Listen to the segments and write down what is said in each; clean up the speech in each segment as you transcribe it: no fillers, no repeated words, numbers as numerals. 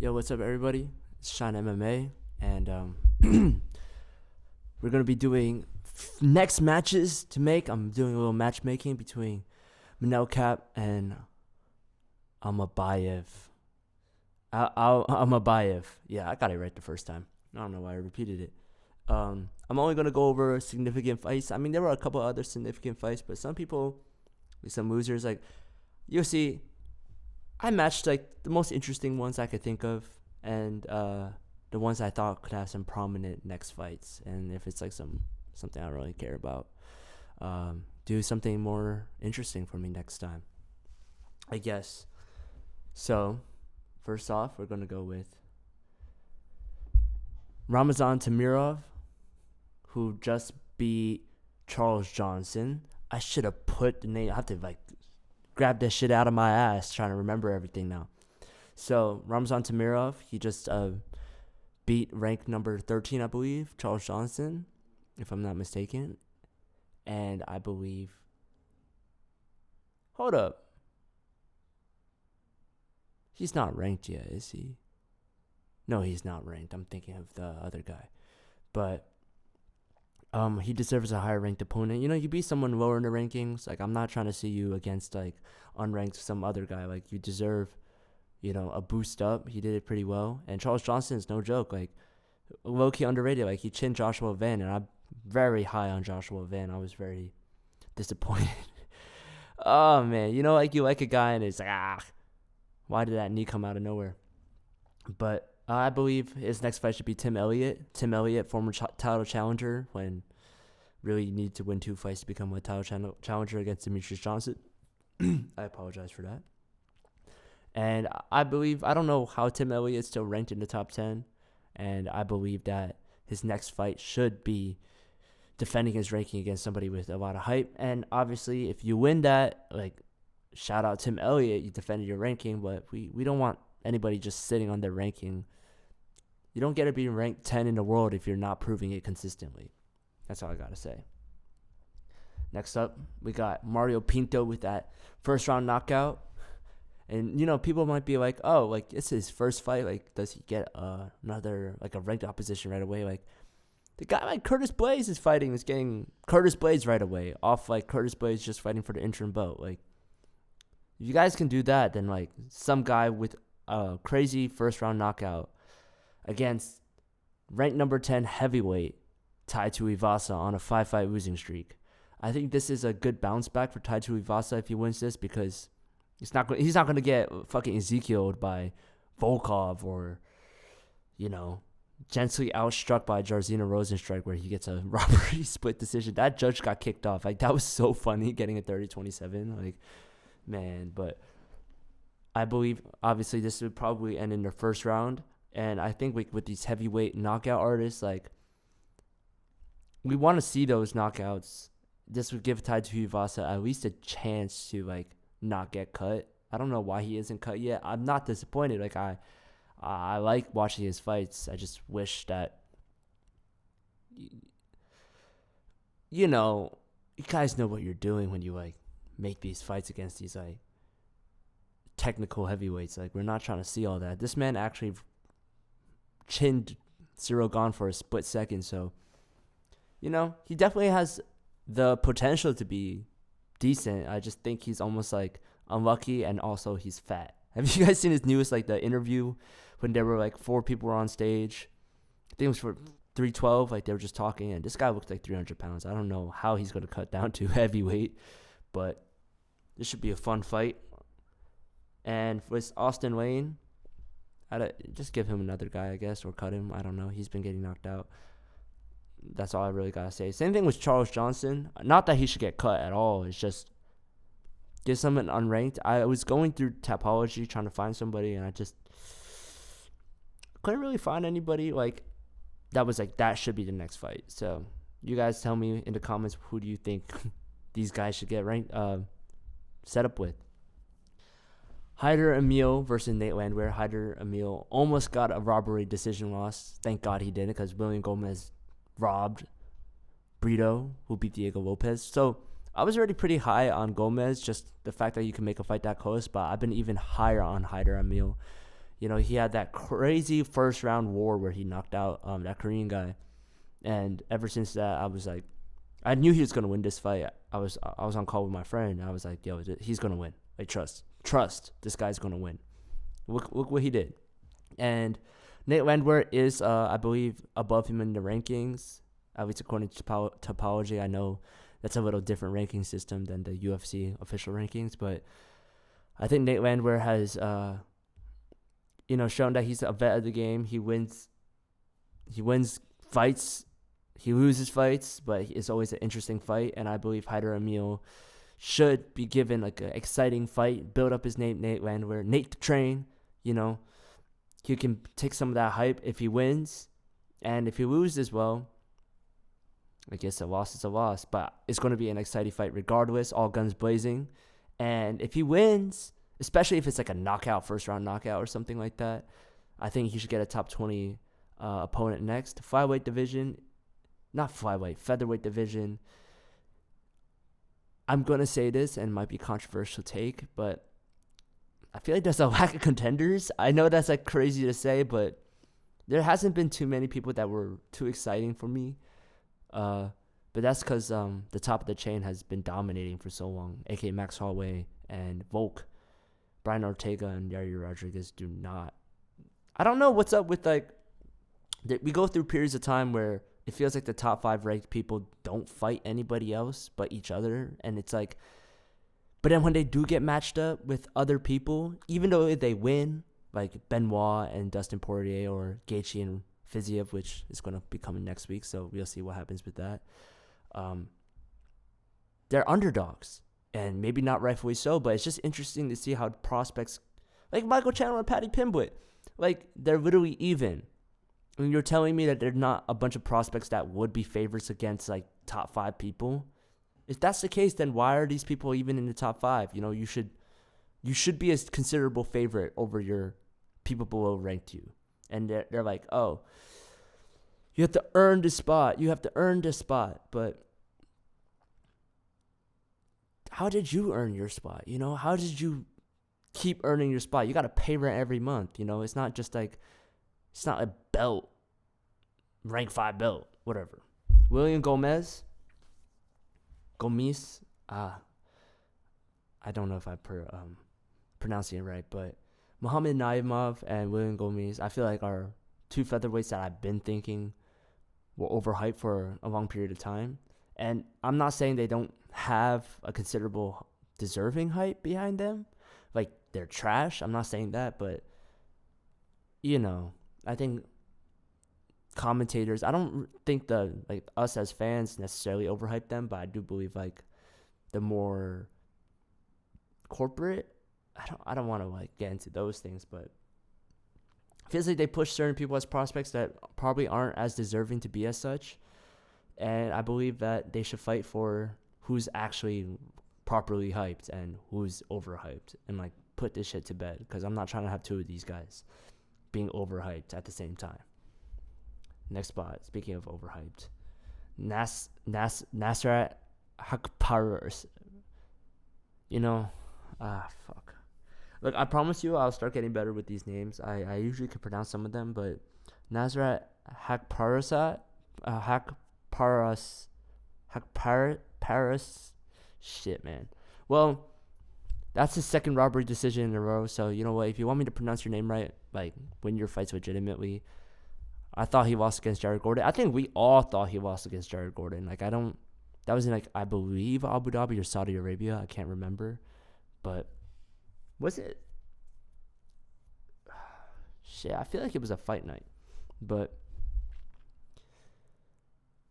Yo, what's up, everybody? It's Shine MMA, and we're gonna be doing next matches to make. I'm doing a little matchmaking between Manel Kape and Almabayev. Almabayev. Yeah, I got it right the first time. I don't know why I repeated it. I'm only gonna go over significant fights. I mean, there were a couple other significant fights, but some people, some losers, like UFC. I matched like the most interesting ones I could think of, and the ones I thought could have some prominent next fights. And if it's like something I don't really care about, do something more interesting for me next time, I guess. So, first off, we're gonna go with Ramazan Tamirov, who just beat Charles Johnson. I should have put the name. I have to grab that shit out of my ass trying to remember everything now. So Ramzan Tamirov, he just beat ranked number 13, I believe, Charles Johnson, if I'm not mistaken. And I believe, hold up, he's not ranked yet, is he? No, he's not ranked. I'm thinking of the other guy. But he deserves a higher ranked opponent. You know, you beat someone lower in the rankings. Like, I'm not trying to see you against like unranked some other guy. Like, you deserve, a boost up. He did it pretty well. And Charles Johnson is no joke. Like, low key underrated. Like, he chinned Joshua Van, and I'm very high on Joshua Van. I was very disappointed. Oh man, you like a guy, and it's like, why did that knee come out of nowhere? But I believe his next fight should be Tim Elliott. Tim Elliott, former title challenger, when really you need to win 2 fights to become a title challenger against Demetrius Johnson. I apologize for that. And I don't know how Tim Elliott's still ranked in the top 10. And I believe that his next fight should be defending his ranking against somebody with a lot of hype. And obviously, if you win that, like, shout out Tim Elliott, you defended your ranking. But we don't want anybody just sitting on their ranking. You don't get to be ranked 10 in the world if you're not proving it consistently. That's all I got to say. Next up, we got Mario Pinto with that first round knockout. And, people might be like, oh, like, it's his first fight. Like, does he get another, like, a ranked opposition right away? Like, the guy like Curtis Blaze is getting Curtis Blaze right away off, like, Curtis Blaze just fighting for the interim belt. Like, if you guys can do that, then, like, some guy with a crazy first round knockout against ranked number 10 heavyweight Tai Tuivasa on a 5-fight losing streak. I think this is a good bounce back for Tai Tuivasa if he wins this, because he's not going to get fucking Ezekiel'd by Volkov or, gently outstruck by Jairzinho Rosenstrike, where he gets a robbery split decision. That judge got kicked off. Like, that was so funny, getting a 30-27. Like, man, but I believe obviously this would probably end in the first round. And I think with these heavyweight knockout artists, like, we want to see those knockouts. This would give Tai Tuivasa at least a chance to, like, not get cut. I don't know why he isn't cut yet. I'm not disappointed. Like, I like watching his fights. I just wish that, you guys know what you're doing when you, like, make these fights against these, like, technical heavyweights. Like, we're not trying to see all that. This man actually chinned Cyril Gane for a split second. So, he definitely has the potential to be decent. I just think he's almost, like, unlucky, and also he's fat. Have you guys seen his newest, like, the interview when there were, like, 4 people were on stage? I think it was for 312. Like, they were just talking, and this guy looked like 300 pounds. I don't know how he's going to cut down to heavyweight, but this should be a fun fight. And with Austin Wayne, just give him another guy, I guess, or cut him. I don't know. He's been getting knocked out. That's all I really got to say. Same thing with Charles Johnson. Not that he should get cut at all. It's just give someone unranked. I was going through Tapology trying to find somebody, and I just couldn't really find anybody like that was like, that should be the next fight. So you guys tell me in the comments, who do you think these guys should get ranked set up with? Hyder Emil versus Nate Landwehr. Hyder Emil almost got a robbery decision loss. Thank God he didn't, because William Gomez robbed Brito, who beat Diego Lopez. So I was already pretty high on Gomez, just the fact that you can make a fight that close, but I've been even higher on Hyder Emil. You know, he had that crazy first round war where he knocked out that Korean guy, and ever since that, I was like, I knew he was gonna win this fight. I was on call with my friend, and I was like, yo, he's gonna win. Like, trust, this guy's gonna win. Look what he did. And Nate Landwehr is, I believe, above him in the rankings, at least according to Topology. I know that's a little different ranking system than the UFC official rankings, but I think Nate Landwehr has, shown that he's a vet of the game. He wins fights. He loses fights, but it's always an interesting fight. And I believe Haider Emil should be given like an exciting fight, build up his name, Nate Landwehr, Nate the Train. He can take some of that hype if he wins. And if he loses, well, I guess a loss is a loss. But it's going to be an exciting fight regardless, all guns blazing. And if he wins, especially if it's like a knockout, first round knockout or something like that, I think he should get a top 20 opponent next. Featherweight division. I'm going to say this and it might be a controversial take, but I feel like there's a lack of contenders. I know that's like crazy to say, but there hasn't been too many people that were too exciting for me. But that's because the top of the chain has been dominating for so long, aka Max Holloway and Volk. Brian Ortega and Yair Rodriguez do not. I don't know what's up with we go through periods of time where it feels like the top 5 ranked people don't fight anybody else but each other. And it's like, but then when they do get matched up with other people, even though they win, like Benoit and Dustin Poirier or Gaethje and Fiziev, which is going to be coming next week, so we'll see what happens with that. They're underdogs, and maybe not rightfully so, but it's just interesting to see how prospects, like Michael Chandler and Paddy Pimblett, like they're literally even. I mean, you're telling me that there's not a bunch of prospects that would be favorites against like top 5 people? If that's the case, then why are these people even in the top 5? You should be a considerable favorite over your people below ranked you. And they're like, oh, you have to earn this spot. But how did you earn your spot? How did you keep earning your spot? You got to pay rent every month. It's not just like, it's not a belt, rank 5 belt, whatever. William Gomes, I don't know if I'm pronouncing it right, but Muhammad Naimov and William Gomes, I feel like are 2 featherweights that I've been thinking were overhyped for a long period of time. And I'm not saying they don't have a considerable deserving hype behind them. Like, they're trash. I'm not saying that, but, I think commentators, I don't think us as fans necessarily overhype them, but I do believe like the more corporate, I don't want to get into those things, but it feels like they push certain people as prospects that probably aren't as deserving to be as such. And I believe that they should fight for who's actually properly hyped and who's overhyped, and put this shit to bed, because I'm not trying to have 2 of these guys being overhyped at the same time. Next spot, speaking of overhyped, Nasrat Haqparas. Fuck. Look, I promise you I'll start getting better with these names. I usually can pronounce some of them, but Nasrat Haqparas, shit, man. Well, that's his second robbery decision in a row. So, you know what? If you want me to pronounce your name right, win your fights legitimately. I thought he lost against Jared Gordon. I think we all thought he lost against Jared Gordon. That was in, I believe, Abu Dhabi or Saudi Arabia. I can't remember. But, was it? Shit, I feel like it was a fight night. But,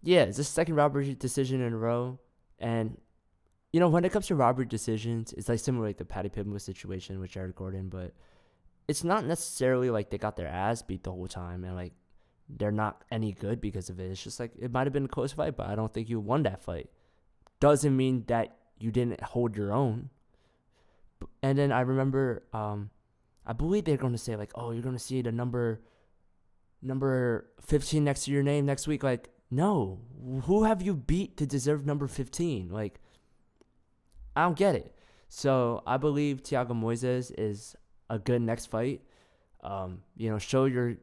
yeah, it's the second robbery decision in a row. And, when it comes to robbery decisions, it's similar the Paddy Pimblett situation with Jared Gordon, but it's not necessarily they got their ass beat the whole time and they're not any good because of it. It's just it might have been a close fight, but I don't think you won that fight. Doesn't mean that you didn't hold your own. And then I remember, I believe they're going to say oh, you're going to see the number 15 next to your name next week. No, who have you beat to deserve number 15? I don't get it. So I believe Thiago Moises is a good next fight. Show your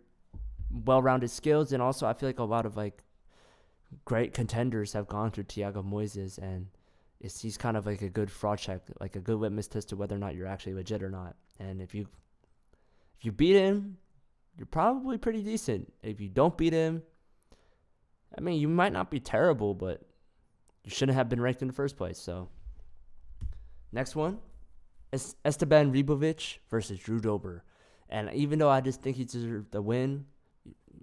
well-rounded skills. And also, I feel like a lot of like great contenders have gone through Thiago Moises, and he's kind of like a good fraud check, like a good litmus test to whether or not you're actually legit or not. And if you beat him, you're probably pretty decent. If you don't beat him, I mean, you might not be terrible, but you shouldn't have been ranked in the first place. So, next one is Esteban Ribovic versus Drew Dober. And even though I just think he deserved the win,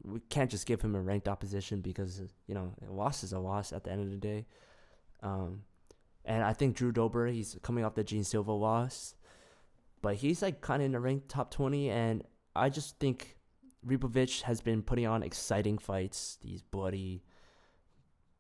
we can't just give him a ranked opposition because, a loss is a loss at the end of the day. And I think Drew Dober, he's coming off the Gene Silva loss, but he's like kind of in the ranked top 20. And I just think Ribovic has been putting on exciting fights, these bloody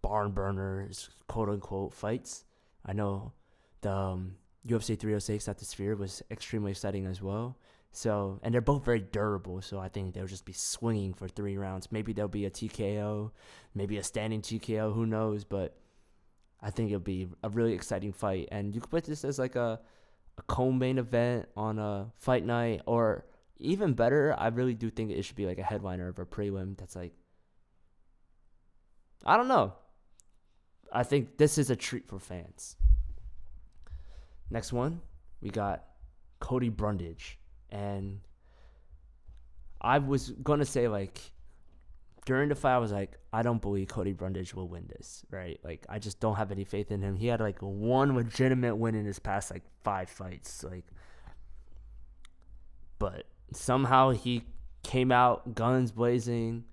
barn burners, quote unquote, fights. I know the UFC 306 at the Sphere was extremely exciting as well. So, and they're both very durable. So I think they'll just be swinging for 3 rounds. Maybe there'll be a TKO, maybe a standing TKO, who knows? But I think it'll be a really exciting fight. And you could put this as like a co-main event on a fight night, or even better, I really do think it should be like a headliner of a prelim that's like, I don't know. I think this is a treat for fans. Next one, we got Cody Brundage. And I was going to say, like, during the fight, I was like, I don't believe Cody Brundage will win this, right? Like, I just don't have any faith in him. He had, like, one legitimate win in his past, like, 5 fights. Like, but somehow he came out guns blazing.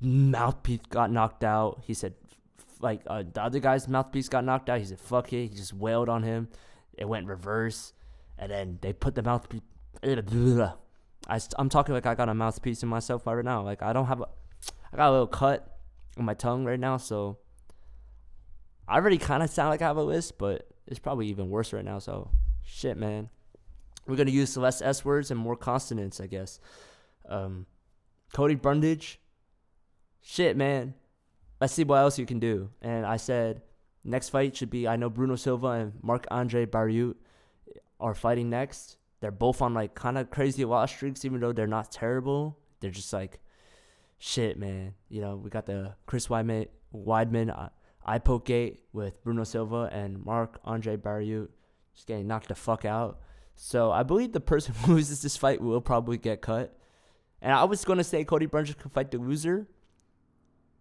Mouthpiece got knocked out. He said, the other guy's mouthpiece got knocked out. He said, fuck it. He just wailed on him. It went reverse. And then they put the mouthpiece. I'm talking like I got a mouthpiece in myself right now. Like, I got a little cut on my tongue right now. So I already kind of sound like I have a list, but it's probably even worse right now. So shit, man. We're going to use less S words and more consonants, I guess. Cody Brundage. Shit, man. Let's see what else you can do. And I said next fight should be, I know Bruno Silva and Marc-Andre Barriot are fighting next. They're both on like kind of crazy loss streaks, even though they're not terrible. They're just like, shit, man. We got the Chris Weidman eye poke gate with Bruno Silva and Marc-Andre Barriot just getting knocked the fuck out. So I believe the person who loses this fight will probably get cut. And I was going to say Cody Brundage can fight the loser,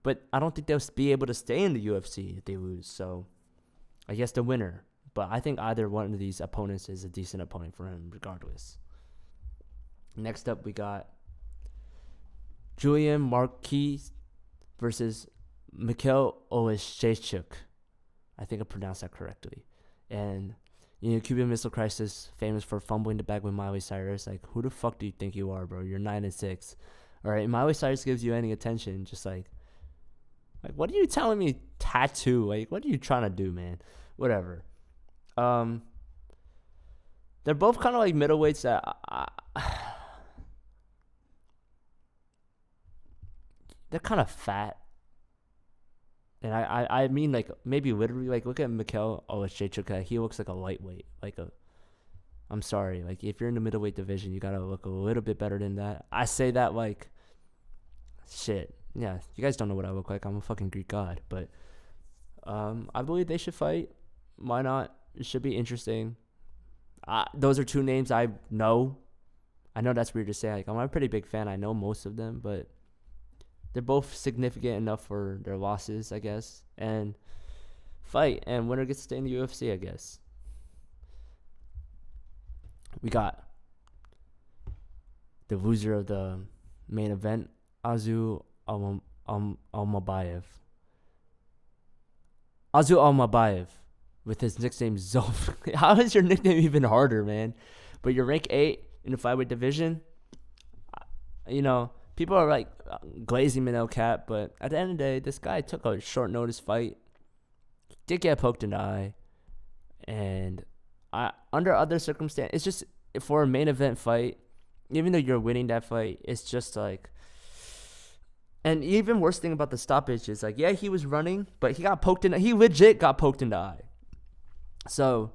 but I don't think they'll be able to stay in the UFC if they lose. So I guess the winner. But I think either one of these opponents is a decent opponent for him regardless. Next up, we got Julian Marquis versus Mikhail Oleksiejczuk. I think I pronounced that correctly. And, Cuban Missile Crisis, famous for fumbling the bag with Miley Cyrus. Like, who the fuck do you think you are, bro? You're 9-6. All right, Miley Cyrus gives you any attention, just like, what are you telling me? Tattoo? Like, what are you trying to do, man? Whatever. They're both kind of like middleweights that they're kind of fat. And I mean, like, maybe literally, like, look at Mikhail Oleksiejczuk. He looks like a lightweight. I'm sorry. Like, if you're in the middleweight division, you got to look a little bit better than that. I say that like, shit. Yeah, you guys don't know what I look like. I'm a fucking Greek god. But I believe they should fight. Why not? It should be interesting. Those are 2 names I know. I know that's weird to say. Like, I'm a pretty big fan. I know most of them, but they're both significant enough for their losses, I guess. And fight, and winner gets to stay in the UFC, I guess. We got the loser of the main event, Azu Almabayev. Azu Almabayev. With his nickname Zof. How is your nickname even harder, man? But you're rank 8 in the flyweight division. People are like glazing Manel Kape, but at the end of the day, this guy took a short notice fight. He did get poked in the eye, and under other circumstances, it's just for a main event fight. Even though you're winning that fight, it's just like. And even worse thing about the stoppage is like, yeah, he was running, but he legit got poked in the eye. So,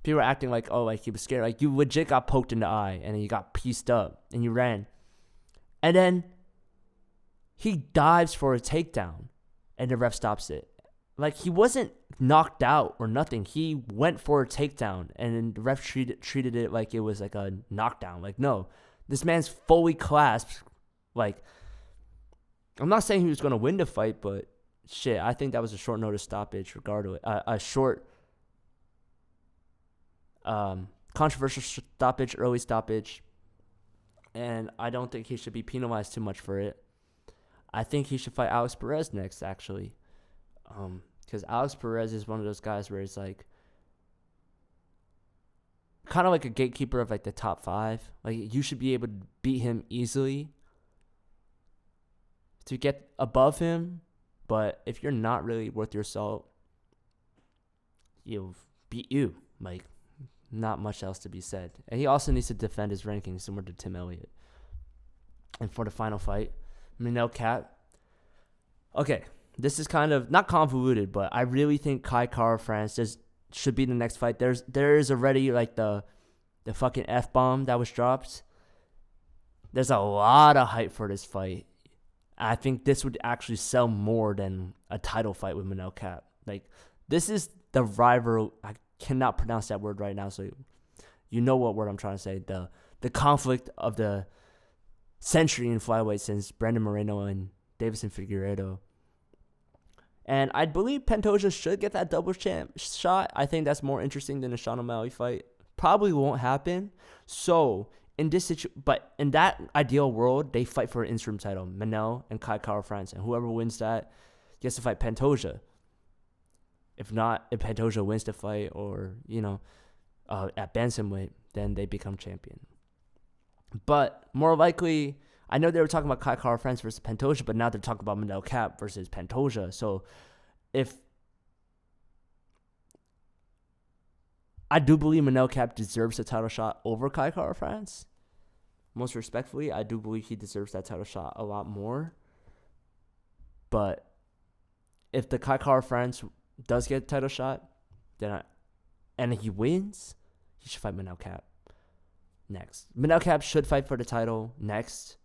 People were acting like, oh, like he was scared. Like, you legit got poked in the eye and then you got pieced up and you ran. And then he dives for a takedown and the ref stops it. Like, he wasn't knocked out or nothing. He went for a takedown and then the ref treated it like it was like a knockdown. Like, no, this man's fully clasped. Like, I'm not saying he was going to win the fight, but shit, I think that was a short notice stoppage regardless. A short controversial stoppage, early stoppage. And I don't think he should be penalized too much for it. I think he should fight Alex Perez next, actually. Because Alex Perez is one of those guys where it's like kind of like a gatekeeper of like the top 5. Like, you should be able to beat him easily to get above him. But if you're not really worth your salt, he'll beat you. Like, not much else to be said. And he also needs to defend his rankings similar to Tim Elliott. And for the final fight, Manel Kape. Okay, this is kind of not convoluted, but I really think Kai Kara-France should be the next fight. There is already like the fucking F-bomb that was dropped. There's a lot of hype for this fight. I think this would actually sell more than a title fight with Manel Kape. Like, this is the rival. I cannot pronounce that word right now, so you know what word I'm trying to say. The conflict of the century in flyweight since Brandon Moreno and Davison Figueiredo. And I believe Pantoja should get that double champ shot. I think that's more interesting than a Sean O'Malley fight. Probably won't happen. So, but in that ideal world, they fight for an interim title, Manel and Kai Kara-France, and whoever wins that gets to fight Pantoja. If not, if Pantoja wins the fight or, at bantamweight, then they become champion. But more likely, I know they were talking about Kai Kara-France versus Pantoja, but now they're talking about Manel Kape versus Pantoja. So if I do believe Manel Kape deserves a title shot over Kai Kara-France, most respectfully, I do believe he deserves that title shot a lot more. But if the Kai Kara-France does get a title shot, and he wins, he should fight Manel Kape next. Manel Kape should fight for the title next,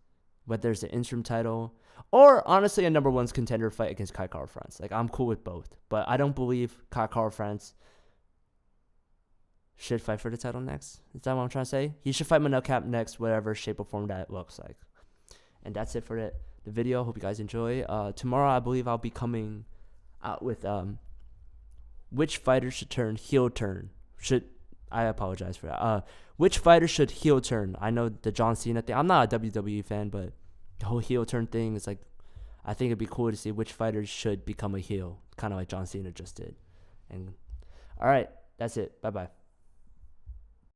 whether it's an interim title or honestly a number 1 contender fight against Kai Kara-France. Like, I'm cool with both, but I don't believe Kai Kara-France should fight for the title next. Is that what I'm trying to say? He should fight Manel Kape next, whatever shape or form that looks like. And that's it for the video. Hope you guys enjoy. Tomorrow, I believe I'll be coming out with which fighter should turn heel turn. I apologize for that. Which fighter should heel turn? I know the John Cena thing. I'm not a WWE fan, but the whole heel turn thing is like, I think it'd be cool to see which fighters should become a heel, kind of like John Cena just did. And all right, that's it. Bye-bye.